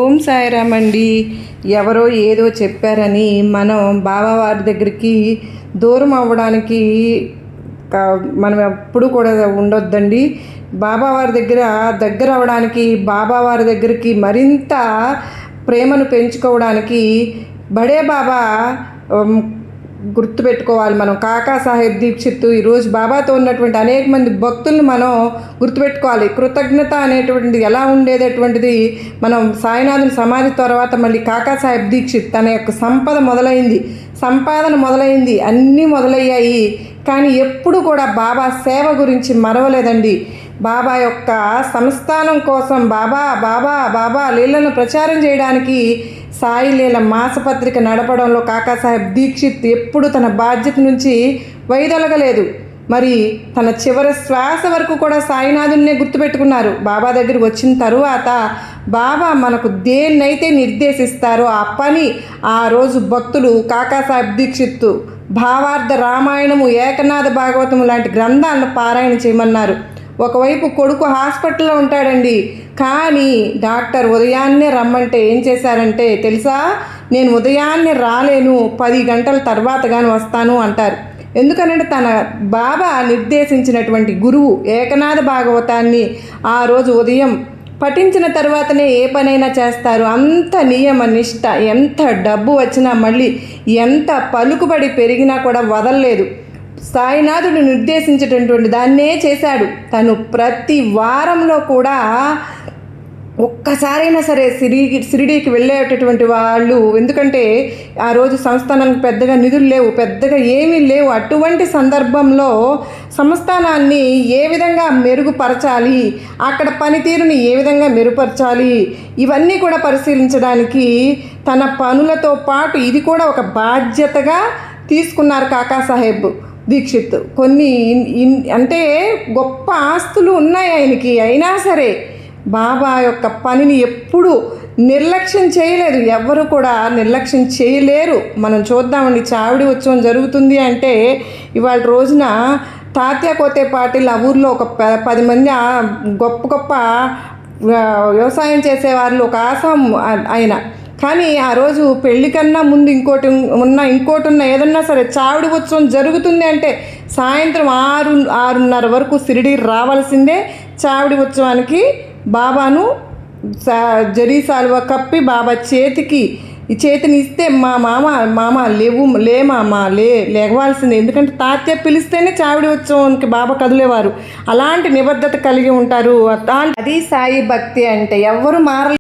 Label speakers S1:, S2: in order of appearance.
S1: ఓం సాయిరామ్ అండి. ఎవరో ఏదో చెప్పారని మనం బాబావారి దగ్గరికి దూరం అవ్వడానికి మనం ఎప్పుడు కూడా ఉండొద్దండి. బాబావారి దగ్గర అవ్వడానికి, బాబావారి దగ్గరికి మరింత ప్రేమను పెంచుకోవడానికి బడే బాబా గుర్తుపెట్టుకోవాలి. మనం కాకా సాహెబ్ దీక్షిత్ ఈరోజు బాబాతో ఉన్నటువంటి అనేక మంది భక్తులను మనం గుర్తుపెట్టుకోవాలి. కృతజ్ఞత అనేటువంటిది ఎలా ఉండేటటువంటిది మనం సాయినాథుని సమాధి తర్వాత మళ్ళీ కాకా సాహెబ్ దీక్షిత్ తన యొక్క సంపాదన మొదలైంది, అన్నీ మొదలయ్యాయి. కానీ ఎప్పుడు కూడా బాబా సేవ గురించి మరవలేదండి. బాబా యొక్క సంస్థానం కోసం బాబా లీలను ప్రచారం చేయడానికి సాయి లీల మాసపత్రిక నడపడంలో కాకాసాహెబ్ దీక్షిత్ ఎప్పుడు తన బాధ్యత నుంచి వైదొలగలేదు. మరి తన చివరి శ్వాస వరకు కూడా సాయినాథున్నే గుర్తుపెట్టుకున్నారు. బాబా దగ్గరికి వచ్చిన తరువాత బాబా మనకు దేన్నైతే నిర్దేశిస్తారో ఆ పని ఆ రోజు భక్తులు కాకాసాహెబ్ దీక్షిత్ భావార్థ రామాయణము, ఏకనాథ భాగవతము లాంటి గ్రంథాలను పారాయణ చేయమన్నారు. ఒకవైపు కొడుకు హాస్పిటల్లో ఉంటాడండి, కానీ డాక్టర్ ఉదయాన్నే రమ్మంటే ఏం చేశారంటే తెలుసా, నేను ఉదయాన్నే రాలేను, 10 గంటల తర్వాత కానీ వస్తాను అంటారు. ఎందుకనంటే తన బాబా నిర్దేశించినటువంటి గురువు ఏకనాథ భాగవతాన్ని ఆ రోజు ఉదయం పఠించిన తర్వాతనే ఏ పనైనా చేస్తారు. అంత నియమ నిష్ట, ఎంత డబ్బు వచ్చినా మళ్ళీ ఎంత పలుకుబడి పెరిగినా కూడా వదలలేదు. సాయినాథుడు నిర్దేశించేటటువంటి దాన్నే చేశాడు. తను ప్రతి వారంలో కూడా ఒక్కసారైనా సరే షిరిడీకి వెళ్ళేటటువంటి వాళ్ళు, ఎందుకంటే ఆ రోజు సంస్థానానికి పెద్దగా నిధులు లేవు, పెద్దగా ఏమీ లేవు. అటువంటి సందర్భంలో సంస్థానాన్ని ఏ విధంగా మెరుగుపరచాలి, అక్కడ పనితీరుని ఏ విధంగా మెరుగుపరచాలి, ఇవన్నీ కూడా పరిశీలించడానికి తన పనులతో పాటు ఇది కూడా ఒక బాధ్యతగా తీసుకున్నారు కాకాసాహెబ్ దీక్షిత్. కొన్ని అంటే గొప్ప ఆస్తులు ఉన్నాయి ఆయనకి, అయినా సరే బాబా యొక్క పనిని ఎప్పుడూ నిర్లక్ష్యం చేయలేదు. ఎవరు కూడా నిర్లక్ష్యం చేయలేరు. మనం చూద్దామండి, చావిడి ఉత్సవం జరుగుతుంది అంటే ఇవాళ రోజున తాత్యా కోతే పాటిల్ ఆ ఊర్లో ఒక 10 మంది గొప్ప వ్యవసాయం చేసేవాళ్ళు, ఒక ఆసాం ఆయన. కానీ ఆ రోజు పెళ్లి కన్నా ముందు ఇంకోటి ఉన్న ఏదన్నా సరే చావిడి ఉత్సవం జరుగుతుంది అంటే సాయంత్రం 6-6:30 వరకు షిరిడీ రావాల్సిందే. చావిడి ఉత్సవానికి బాబాను జరీ సాల్వా కప్పి బాబా చేతిని ఇస్తే మా మామ లేవాల్సిందే. ఎందుకంటే తాత్య పిలిస్తేనే చావిడి ఉత్సవానికి బాబా కదిలేవారు. అలాంటి నిబద్ధత కలిగి ఉంటారు. అది సాయి భక్తి అంటే. ఎవరు మారలేదు.